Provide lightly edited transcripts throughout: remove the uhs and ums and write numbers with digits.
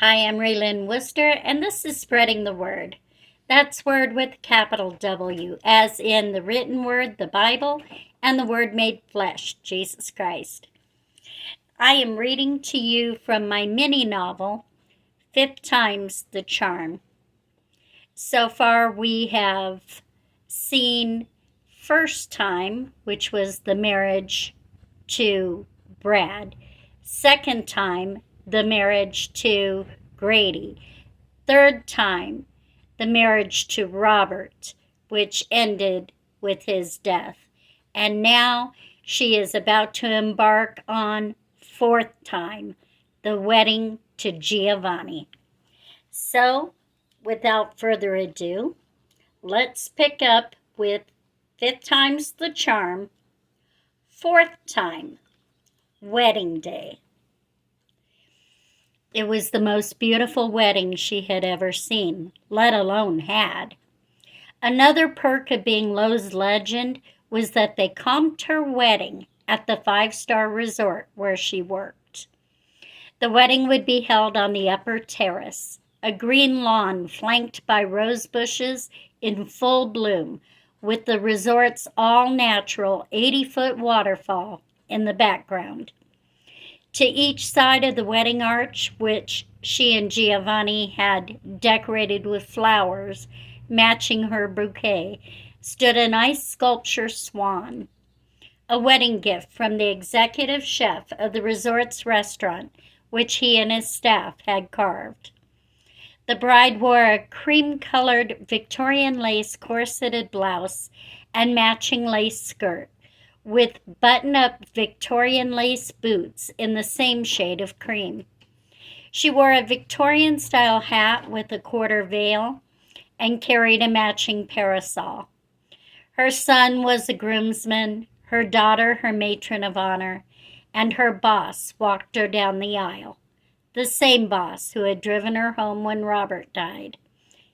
Hi, I'm Raylyn Worcester, and this is Spreading the Word. That's Word with a capital W, as in the written Word, the Bible, and the Word made flesh, Jesus Christ. I am reading to you from my mini novel, Fifth Time's the Charm. So far, we have seen First Time, which was the marriage to Brad. Second Time, the marriage to Grady. Third time, the marriage to Robert, which ended with his death. And now she is about to embark on fourth time, the wedding to Giovanni. So, without further ado, let's pick up with Fifth Time's the Charm, fourth time, wedding day. It was the most beautiful wedding she had ever seen, let alone had. Another perk of being Lowe's legend was that they comped her wedding at the five-star resort where she worked. The wedding would be held on the upper terrace, a green lawn flanked by rose bushes in full bloom, with the resort's all-natural 80-foot waterfall in the background. To each side of the wedding arch, which she and Giovanni had decorated with flowers matching her bouquet, stood an ice sculpture swan, a wedding gift from the executive chef of the resort's restaurant, which he and his staff had carved. The bride wore a cream-colored Victorian lace corseted blouse and matching lace skirt, with button-up Victorian lace boots in the same shade of cream. She wore a Victorian-style hat with a quarter veil and carried a matching parasol. Her son was a groomsman, her daughter her matron of honor, and her boss walked her down the aisle, the same boss who had driven her home when Robert died.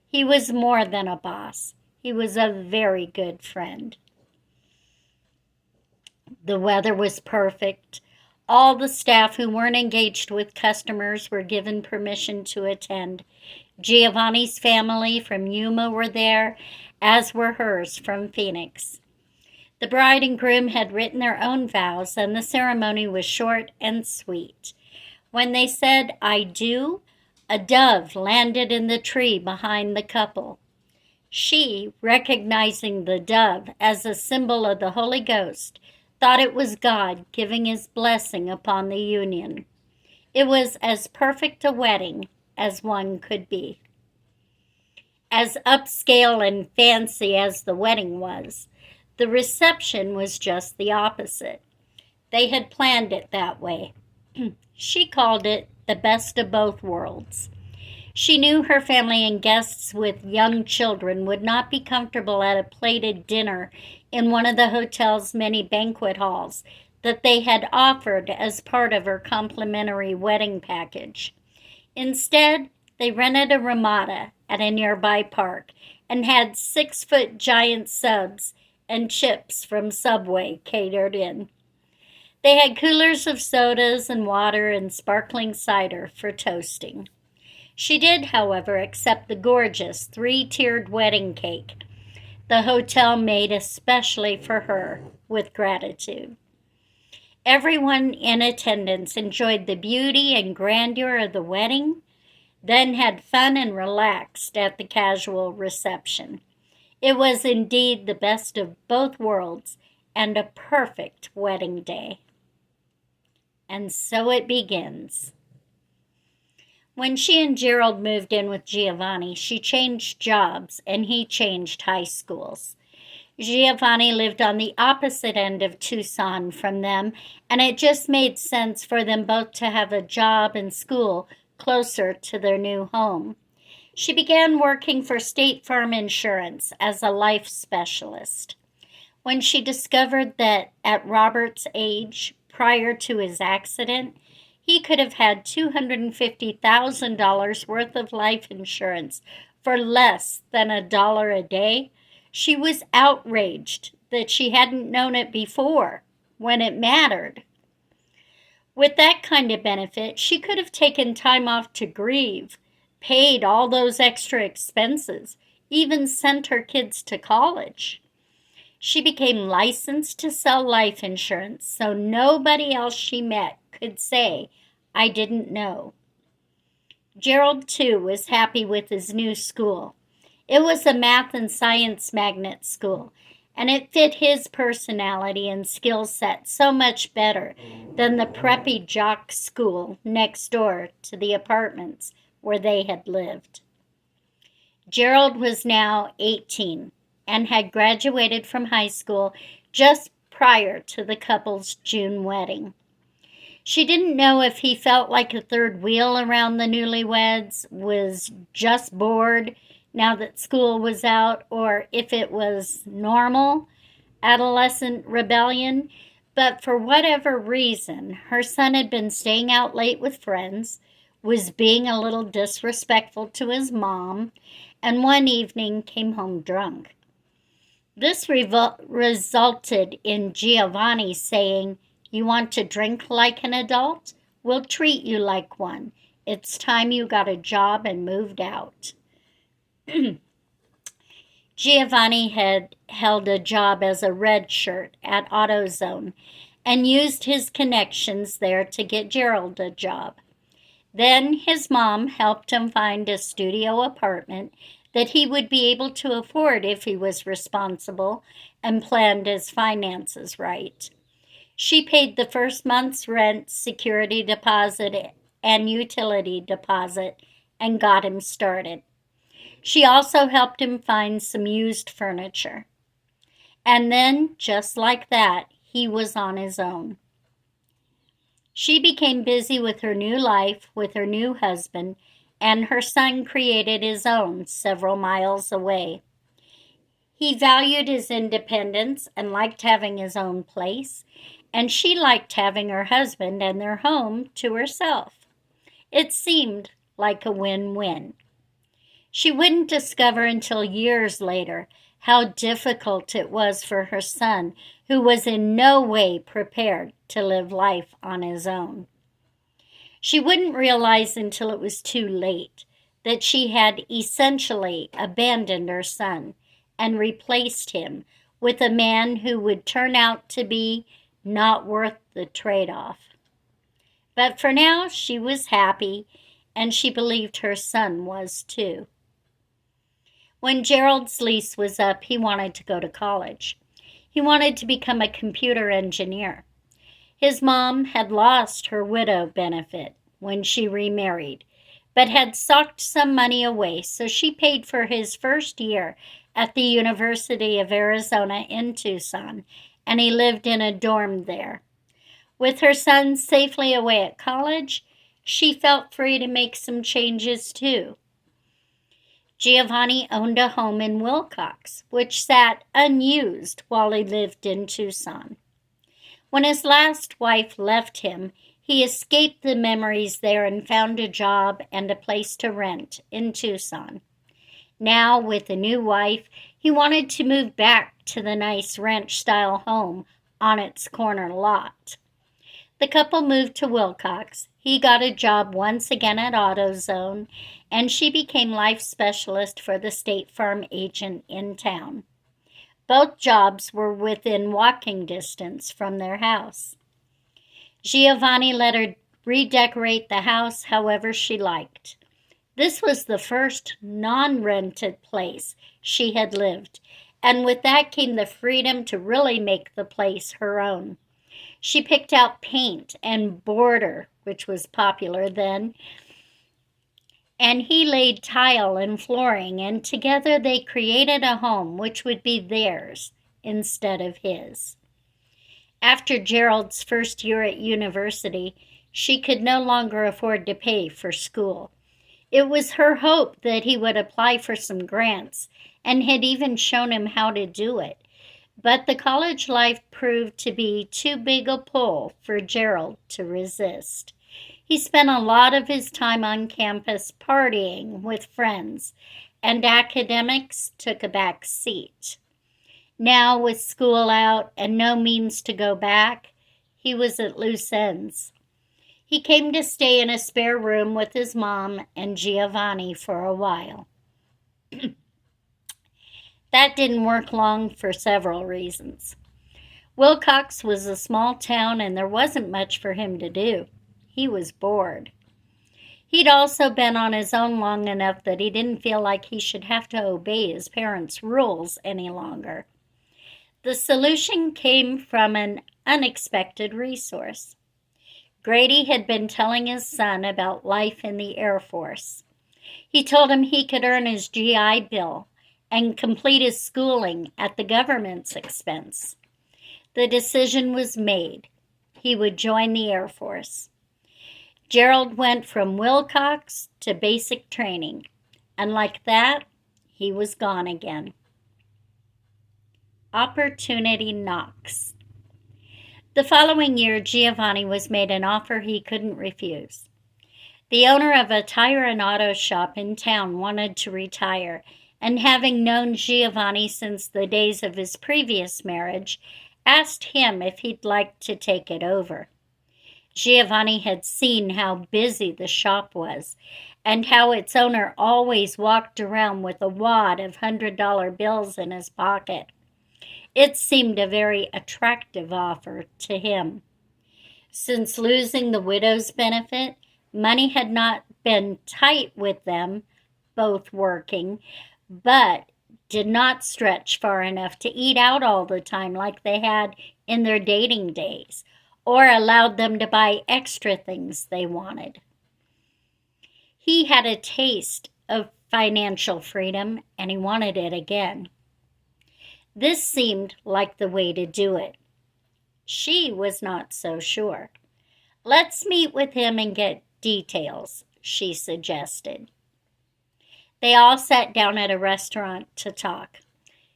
He was more than a boss. He was a very good friend. The weather was perfect. All the staff who weren't engaged with customers were given permission to attend. Giovanni's family from Yuma were there, as were hers from Phoenix. The bride and groom had written their own vows, and the ceremony was short and sweet. When they said, "I do," a dove landed in the tree behind the couple. She, recognizing the dove as a symbol of the Holy Ghost, thought it was God giving his blessing upon the union. It was as perfect a wedding as one could be. As upscale and fancy as the wedding was, the reception was just the opposite. They had planned it that way. She called it the best of both worlds. She knew her family and guests with young children would not be comfortable at a plated dinner in one of the hotel's many banquet halls that they had offered as part of her complimentary wedding package. Instead, they rented a Ramada at a nearby park and had 6-foot giant subs and chips from Subway catered in. They had coolers of sodas and water and sparkling cider for toasting. She did, however, accept the gorgeous 3-tiered wedding cake the hotel made especially for her with gratitude. Everyone in attendance enjoyed the beauty and grandeur of the wedding, then had fun and relaxed at the casual reception. It was indeed the best of both worlds and a perfect wedding day. And so it begins. When she and Gerald moved in with Giovanni, she changed jobs and he changed high schools. Giovanni lived on the opposite end of Tucson from them, and it just made sense for them both to have a job and school closer to their new home. She began working for State Farm Insurance as a life specialist. When she discovered that at Robert's age, prior to his accident, he could have had $250,000 worth of life insurance for less than $1 a day, she was outraged that she hadn't known it before when it mattered. With that kind of benefit, she could have taken time off to grieve, paid all those extra expenses, even sent her kids to college. She became licensed to sell life insurance so nobody else she met could say, "I didn't know." Gerald, too, was happy with his new school. It was a math and science magnet school, and it fit his personality and skill set so much better than the preppy jock school next door to the apartments where they had lived. Gerald was now 18 and had graduated from high school just prior to the couple's June wedding. She didn't know if he felt like a third wheel around the newlyweds, was just bored now that school was out, or if it was normal adolescent rebellion. But for whatever reason, her son had been staying out late with friends, was being a little disrespectful to his mom, and one evening came home drunk. This resulted in Giovanni saying, "You want to drink like an adult? We'll treat you like one. It's time you got a job and moved out." Giovanni had held a job as a red shirt at AutoZone and used his connections there to get Gerald a job. Then his mom helped him find a studio apartment that he would be able to afford if he was responsible and planned his finances right. She paid the first month's rent, security deposit, and utility deposit and got him started. She also helped him find some used furniture. And then, just like that, he was on his own. She became busy with her new life, with her new husband, and her son created his own several miles away. He valued his independence and liked having his own place, and she liked having her husband and their home to herself. It seemed like a win-win. She wouldn't discover until years later how difficult it was for her son, who was in no way prepared to live life on his own. She wouldn't realize until it was too late that she had essentially abandoned her son and replaced him with a man who would turn out to be not worth the trade-off. But for now, she was happy, and she believed her son was too. When Gerald's lease was up, he wanted to go to college. He wanted to become a computer engineer. His mom had lost her widow benefit when she remarried, but had socked some money away, so she paid for his first year at the University of Arizona in Tucson, and he lived in a dorm there. With her son safely away at college, she felt free to make some changes too. Giovanni owned a home in Wilcox, which sat unused while he lived in Tucson. When his last wife left him, he escaped the memories there and found a job and a place to rent in Tucson. Now, with a new wife, he wanted to move back to the nice ranch-style home on its corner lot. The couple moved to Wilcox. He got a job once again at AutoZone, and she became life specialist for the State Farm agent in town. Both jobs were within walking distance from their house. Giovanni let her redecorate the house however she liked. This was the first non-rented place she had lived, and with that came the freedom to really make the place her own. She picked out paint and border, which was popular then, and he laid tile and flooring, and together they created a home which would be theirs instead of his. After Gerald's first year at university, she could no longer afford to pay for school. It was her hope that he would apply for some grants, and had even shown him how to do it. But the college life proved to be too big a pull for Gerald to resist. He spent a lot of his time on campus partying with friends, and academics took a back seat. Now, with school out and no means to go back, he was at loose ends. He came to stay in a spare room with his mom and Giovanni for a while. That didn't work long for several reasons. Wilcox was a small town and there wasn't much for him to do. He was bored. He'd also been on his own long enough that he didn't feel like he should have to obey his parents' rules any longer. The solution came from an unexpected resource. Grady had been telling his son about life in the Air Force. He told him he could earn his GI Bill and complete his schooling at the government's expense. The decision was made. He would join the Air Force. Gerald went from Wilcox to basic training, and like that, he was gone again. Opportunity knocks. The following year, Giovanni was made an offer he couldn't refuse. The owner of a tire and auto shop in town wanted to retire, and having known Giovanni since the days of his previous marriage, asked him if he'd like to take it over. Giovanni had seen how busy the shop was, and how its owner always walked around with a wad of $100 bills in his pocket. It seemed a very attractive offer to him. Since losing the widow's benefit, money had not been tight with them, both working, but did not stretch far enough to eat out all the time like they had in their dating days, or allowed them to buy extra things they wanted. He had a taste of financial freedom, and he wanted it again. This seemed like the way to do it. She was not so sure. "Let's meet with him and get details," she suggested. They all sat down at a restaurant to talk.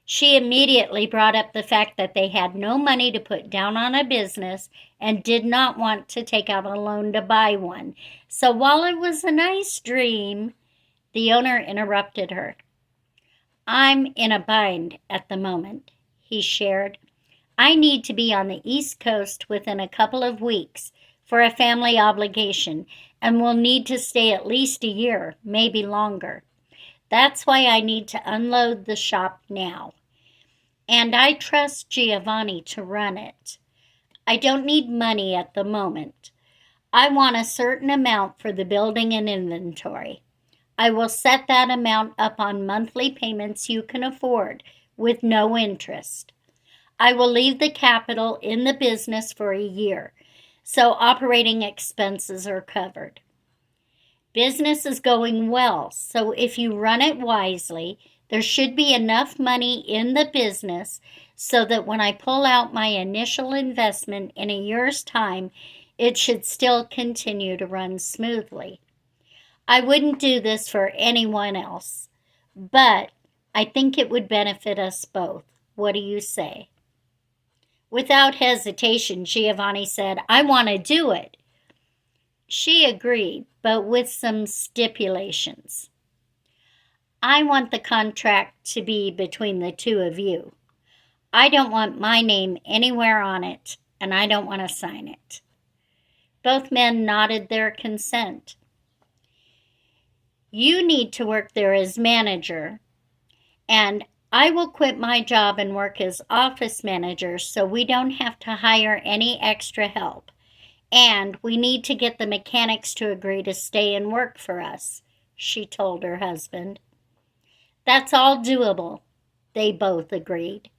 She immediately brought up the fact that they had no money to put down on a business and did not want to take out a loan to buy one. So while it was a nice dream, the owner interrupted her. "I'm in a bind at the moment," he shared. "I need to be on the East Coast within a couple of weeks for a family obligation and will need to stay at least a year, maybe longer. That's why I need to unload the shop now. And I trust Giovanni to run it. I don't need money at the moment. I want a certain amount for the building and inventory. I will set that amount up on monthly payments you can afford with no interest. I will leave the capital in the business for a year, so operating expenses are covered. Business is going well, so if you run it wisely, there should be enough money in the business so that when I pull out my initial investment in a year's time, it should still continue to run smoothly. I wouldn't do this for anyone else, but I think it would benefit us both. What do you say?" Without hesitation, Giovanni said, "I want to do it." She agreed, but with some stipulations. "I want the contract to be between the two of you. I don't want my name anywhere on it, and I don't want to sign it." Both men nodded their consent. "You need to work there as manager, and I will quit my job and work as office manager so we don't have to hire any extra help. And we need to get the mechanics to agree to stay and work for us," she told her husband. "That's all doable," they both agreed.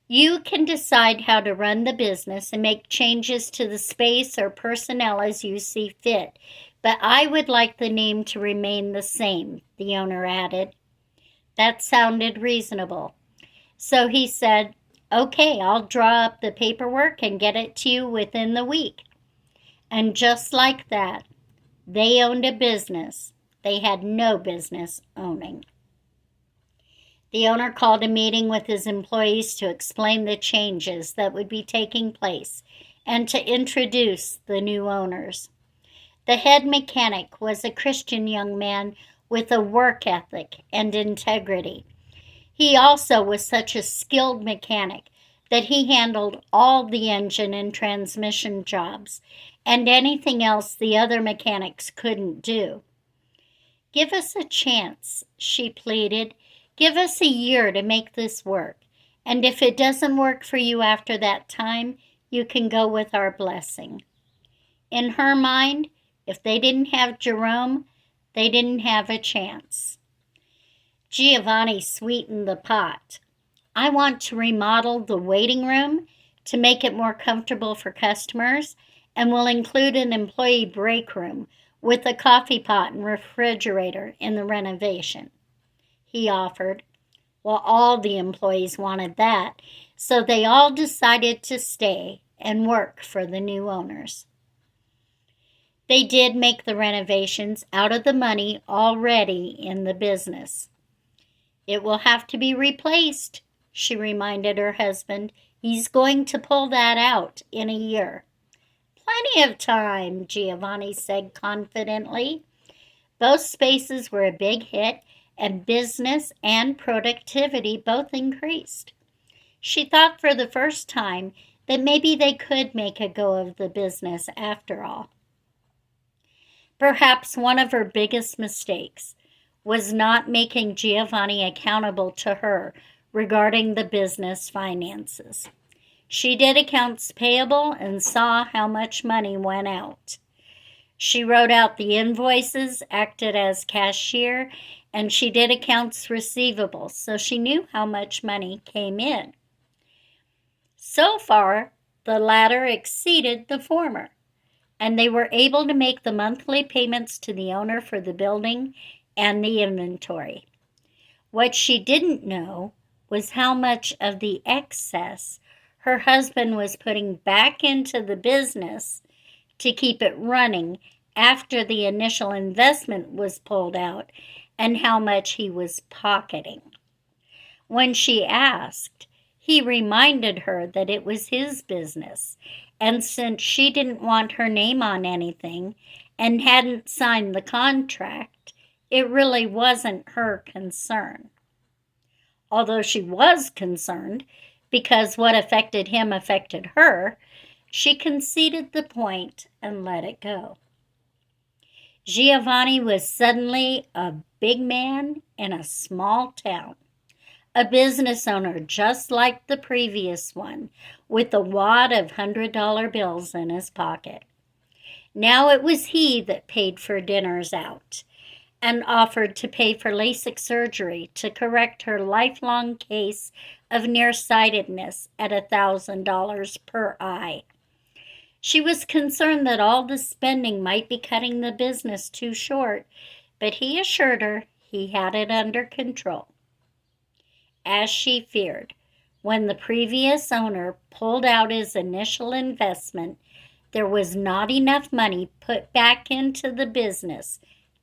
"You can decide how to run the business and make changes to the space or personnel as you see fit, but I would like the name to remain the same," the owner added. That sounded reasonable. So he said, "Okay, I'll draw up the paperwork and get it to you within the week." And just like that, they owned a business they had no business owning. The owner called a meeting with his employees to explain the changes that would be taking place and to introduce the new owners. The head mechanic was a Christian young man with a work ethic and integrity. He also was such a skilled mechanic that he handled all the engine and transmission jobs and anything else the other mechanics couldn't do. "Give us a chance," she pleaded. "Give us a year to make this work. And if it doesn't work for you after that time, you can go with our blessing." In her mind, if they didn't have Jerome, they didn't have a chance. Giovanni sweetened the pot. "I want to remodel the waiting room to make it more comfortable for customers, and will include an employee break room with a coffee pot and refrigerator in the renovation," he offered. Well, all the employees wanted that, so they all decided to stay and work for the new owners. They did make the renovations out of the money already in the business. "It will have to be replaced," she reminded her husband. "He's going to pull that out in a year." "Plenty of time," Giovanni said confidently. Both spaces were a big hit, and business and productivity both increased. She thought for the first time that maybe they could make a go of the business after all. Perhaps one of her biggest mistakes was not making Giovanni accountable to her regarding the business finances. She did accounts payable and saw how much money went out. She wrote out the invoices, acted as cashier, and she did accounts receivable, so she knew how much money came in. So far, the latter exceeded the former, and they were able to make the monthly payments to the owner for the building and the inventory. What she didn't know was how much of the excess her husband was putting back into the business to keep it running after the initial investment was pulled out, and how much he was pocketing. When she asked, he reminded her that it was his business, and since she didn't want her name on anything and hadn't signed the contract, it really wasn't her concern. Although she was concerned, because what affected him affected her, she conceded the point and let it go. Giovanni was suddenly a big man in a small town, a business owner just like the previous one, with a wad of $100 bills in his pocket. Now it was he that paid for dinners out and offered to pay for LASIK surgery to correct her lifelong case of nearsightedness at $1,000 per eye. She was concerned that all the spending might be cutting the business too short, but he assured her he had it under control. As she feared, when the previous owner pulled out his initial investment, there was not enough money put back into the business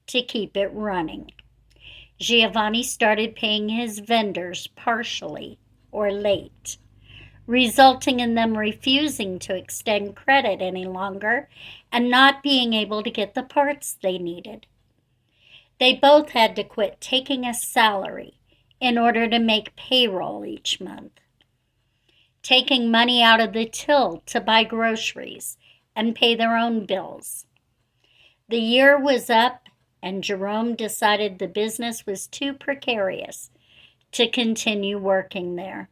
to keep it running. Giovanni started paying his vendors partially or late, resulting in them refusing to extend credit any longer and not being able to get the parts they needed. They both had to quit taking a salary in order to make payroll each month, taking money out of the till to buy groceries and pay their own bills. The year was up, and Jerome decided the business was too precarious to continue working there.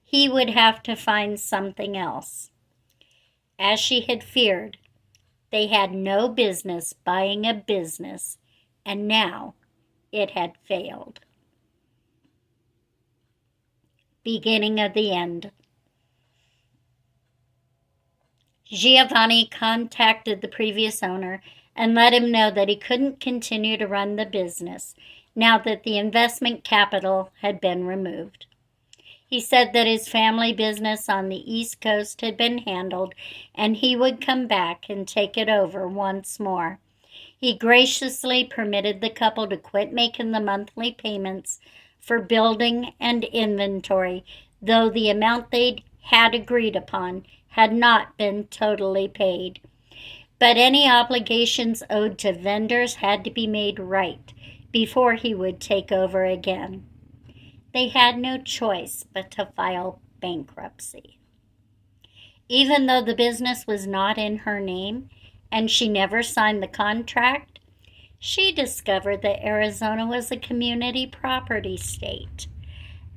He would have to find something else. As she had feared, they had no business buying a business, and now it had failed. Beginning of the end. Giovanni contacted the previous owner and let him know that he couldn't continue to run the business now that the investment capital had been removed. He said that his family business on the East Coast had been handled and he would come back and take it over once more. He graciously permitted the couple to quit making the monthly payments for building and inventory, though the amount they had agreed upon had not been totally paid. But any obligations owed to vendors had to be made right before he would take over again. They had no choice but to file bankruptcy. Even though the business was not in her name and she never signed the contract, she discovered that Arizona was a community property state.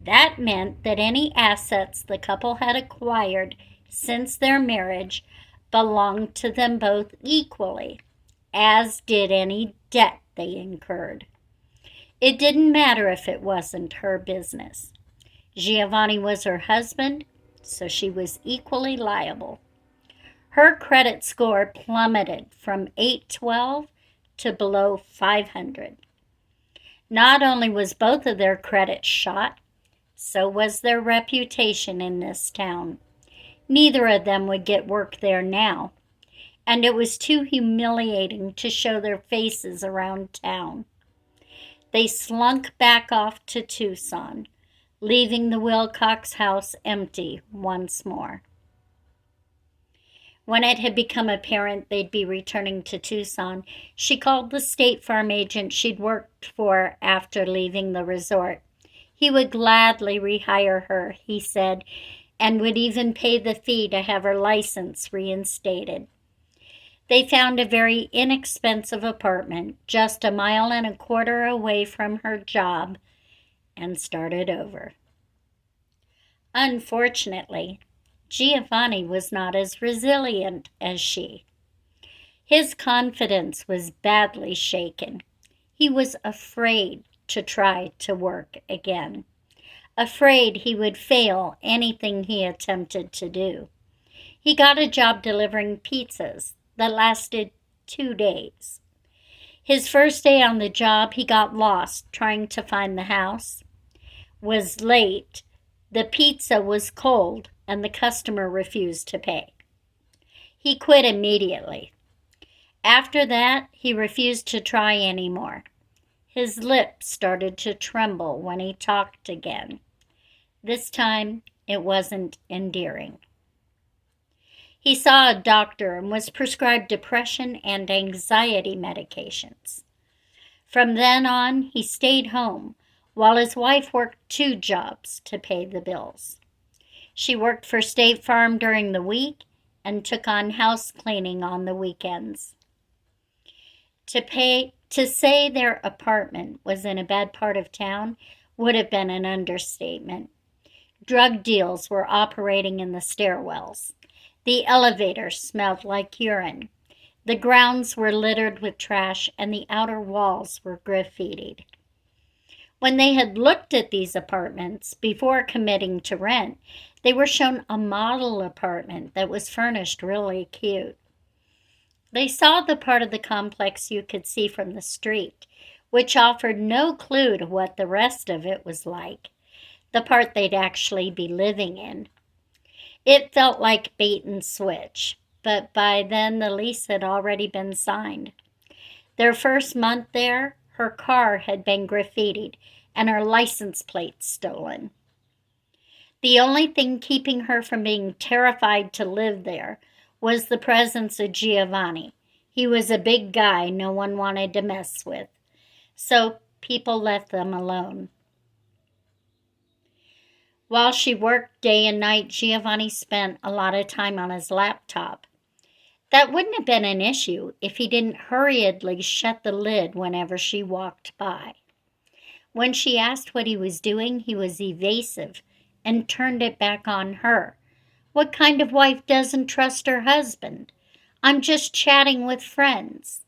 That meant that any assets the couple had acquired since their marriage belonged to them both equally, as did any debt they incurred. It didn't matter if it wasn't her business. Giovanni was her husband, so she was equally liable. Her credit score plummeted from 812 to below 500. Not only was both of their credits shot, so was their reputation in this town. Neither of them would get work there now, and it was too humiliating to show their faces around town. They slunk back off to Tucson, leaving the Wilcox house empty once more. When it had become apparent they'd be returning to Tucson, she called the State Farm agent she'd worked for after leaving the resort. He would gladly rehire her, he said, and would even pay the fee to have her license reinstated. They found a very inexpensive apartment just 1.25 miles away from her job and started over. Unfortunately, Giovanni was not as resilient as she. His confidence was badly shaken. He was afraid to try to work again, afraid he would fail anything he attempted to do. He got a job delivering pizzas that lasted 2 days. His first day on the job, he got lost trying to find the house, was late, the pizza was cold, and the customer refused to pay. He quit immediately. After that, he refused to try anymore. His lips started to tremble when he talked again. This time, it wasn't endearing. He saw a doctor and was prescribed depression and anxiety medications. From then on, he stayed home while his wife worked 2 jobs to pay the bills. She worked for State Farm during the week and took on house cleaning on the weekends. To say their apartment was in a bad part of town would have been an understatement. Drug deals were operating in the stairwells. The elevators smelled like urine. The grounds were littered with trash, and the outer walls were graffitied. When they had looked at these apartments before committing to rent, they were shown a model apartment that was furnished really cute. They saw the part of the complex you could see from the street, which offered no clue to what the rest of it was like, the part they'd actually be living in. It felt like bait and switch, but by then the lease had already been signed. Their first month there, her car had been graffitied and her license plate stolen. The only thing keeping her from being terrified to live there was the presence of Giovanni. He was a big guy no one wanted to mess with, so people left them alone. While she worked day and night, Giovanni spent a lot of time on his laptop. That wouldn't have been an issue if he didn't hurriedly shut the lid whenever she walked by. When she asked what he was doing, he was evasive and turned it back on her. What kind of wife doesn't trust her husband? I'm just chatting with friends.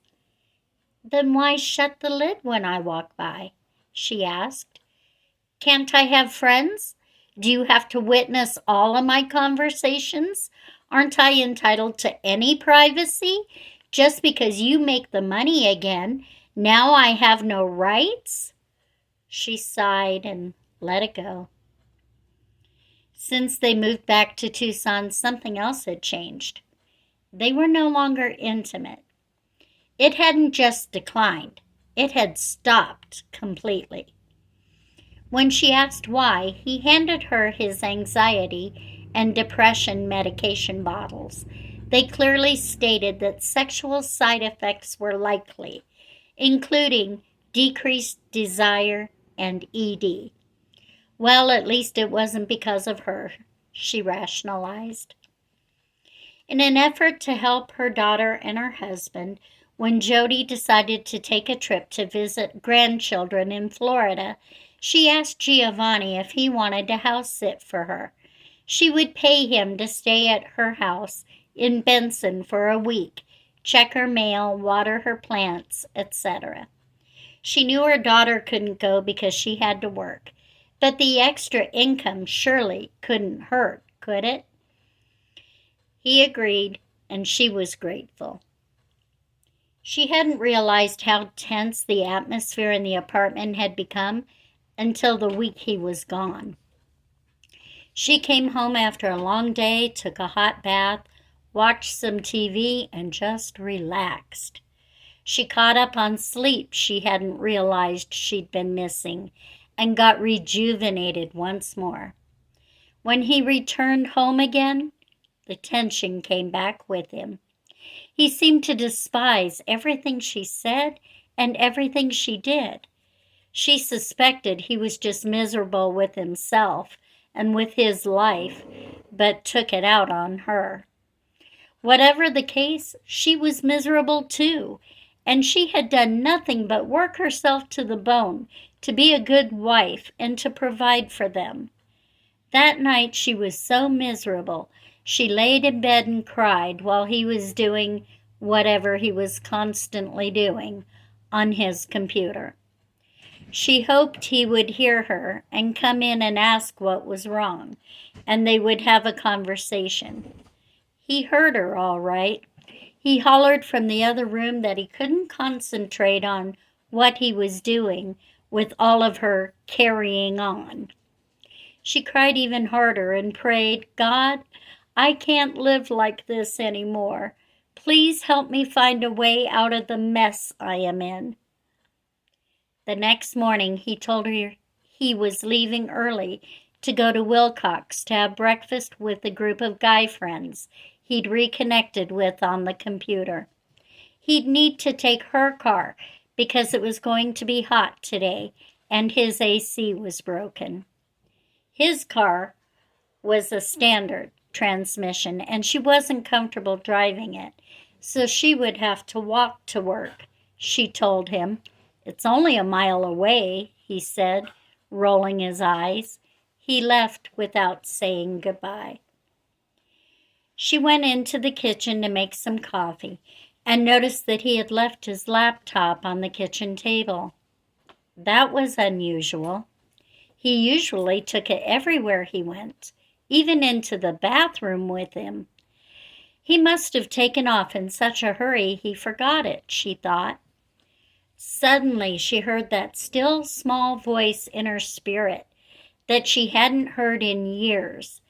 Then why shut the lid when I walk by? She asked. Can't I have friends? Do you have to witness all of my conversations? Aren't I entitled to any privacy? Just because you make the money again, now I have no rights? She sighed and let it go. Since they moved back to Tucson, something else had changed. They were no longer intimate. It hadn't just declined. It had stopped completely. When she asked why, he handed her his anxiety and depression medication bottles. They clearly stated that sexual side effects were likely, including decreased desire and ED. Well, at least it wasn't because of her. she rationalized. In an effort to help her daughter and her husband, when Jody decided to take a trip to visit grandchildren in Florida, she asked Giovanni if he wanted to house sit for her. She would pay him to stay at her house in Benson for a week, check her mail, water her plants, etc. She knew her daughter couldn't go because she had to work, but the extra income surely couldn't hurt, could it? He agreed, and she was grateful. She hadn't realized how tense the atmosphere in the apartment had become until the week he was gone. She came home after a long day, took a hot bath, watched some TV, and just relaxed. She caught up on sleep she hadn't realized she'd been missing and got rejuvenated once more. When he returned home again, the tension came back with him. He seemed to despise everything she said and everything she did. She suspected he was just miserable with himself and with his life, but took it out on her. Whatever the case, she was miserable too, and she had done nothing but work herself to the bone to be a good wife and to provide for them. That night she was so miserable, she laid in bed and cried while he was doing whatever he was constantly doing on his computer. She hoped he would hear her and come in and ask what was wrong, and they would have a conversation. He heard her all right. He hollered from the other room that he couldn't concentrate on what he was doing with all of her carrying on. She cried even harder and prayed, "God, I can't live like this anymore. Please help me find a way out of the mess I am in." The next morning, he told her he was leaving early to go to Wilcox to have breakfast with a group of guy friends he'd reconnected with on the computer. He'd need to take her car because it was going to be hot today and his AC was broken. His car was a standard transmission and she wasn't comfortable driving it, so she would have to walk to work, she told him. "It's only a mile away," he said, rolling his eyes. He left without saying goodbye. She went into the kitchen to make some coffee and noticed that he had left his laptop on the kitchen table. That was unusual. He usually took it everywhere he went, even into the bathroom with him. He must have taken off in such a hurry he forgot it, she thought. Suddenly she heard that still small voice in her spirit that she hadn't heard in years,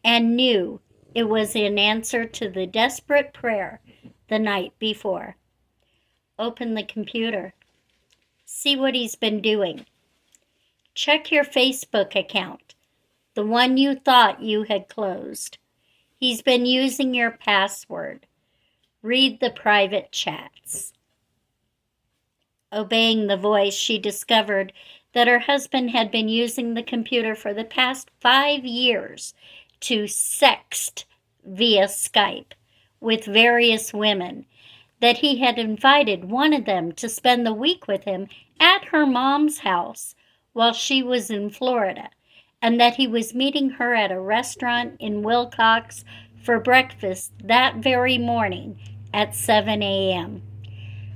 and knew it was in answer to the desperate prayer the night before. Open the computer. See what he's been doing. Check your Facebook account, the one you thought you had closed. He's been using your password. Read the private chats. Obeying the voice, she discovered that her husband had been using the computer for the past 5 years to sext via Skype with various women, that he had invited one of them to spend the week with him at her mom's house while she was in Florida, and that he was meeting her at a restaurant in Wilcox for breakfast that very morning at 7 a.m.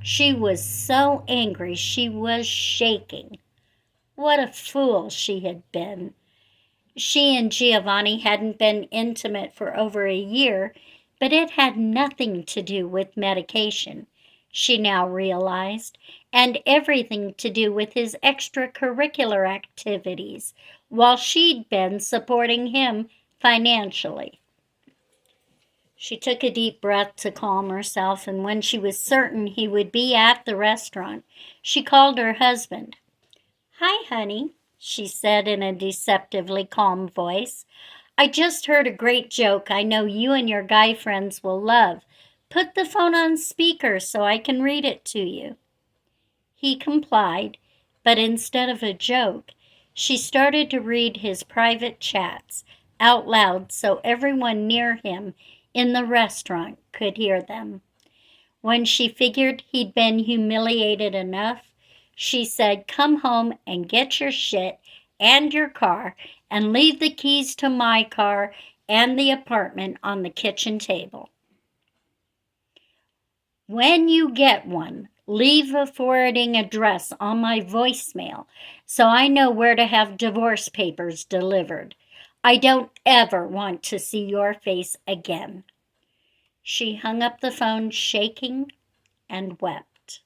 She was so angry she was shaking. What a fool she had been. She and Giovanni hadn't been intimate for over a year, but it had nothing to do with medication, she now realized, and everything to do with his extracurricular activities, while she'd been supporting him financially. She took a deep breath to calm herself, and when she was certain he would be at the restaurant, she called her husband. "Hi, honey," she said in a deceptively calm voice. "I just heard a great joke I know you and your guy friends will love. Put the phone on speaker so I can read it to you." He complied, but instead of a joke, she started to read his private chats out loud so everyone near him in the restaurant could hear them. When she figured he'd been humiliated enough, she said, "Come home and get your shit and your car and leave the keys to my car and the apartment on the kitchen table. When you get one, leave a forwarding address on my voicemail so I know where to have divorce papers delivered. I don't ever want to see your face again." She hung up the phone, shaking, and wept.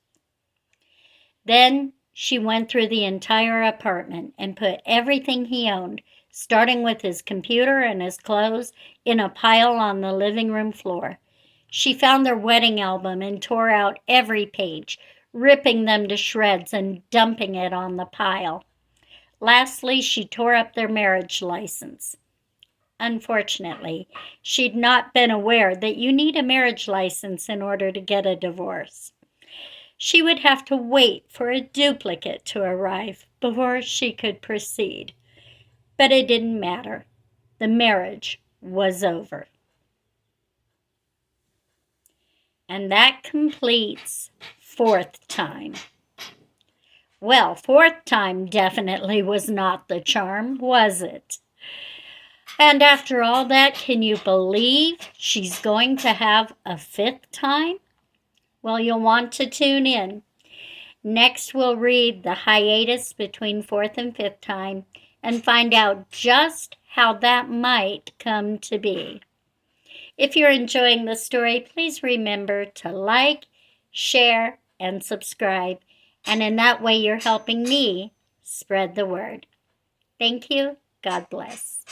Then she went through the entire apartment and put everything he owned, starting with his computer and his clothes, in a pile on the living room floor. She found their wedding album and tore out every page, ripping them to shreds and dumping it on the pile. Lastly, she tore up their marriage license. Unfortunately, she'd not been aware that you need a marriage license in order to get a divorce. She would have to wait for a duplicate to arrive before she could proceed. But it didn't matter. The marriage was over. And that completes Fourth Time. Well, Fourth Time definitely was not the charm, was it? And after all that, can you believe she's going to have a fifth time? Well, you'll want to tune in. Next, we'll read the hiatus between fourth and fifth time and find out just how that might come to be. If you're enjoying the story, please remember to like, share, and subscribe. And in that way, you're helping me spread the word. Thank you. God bless.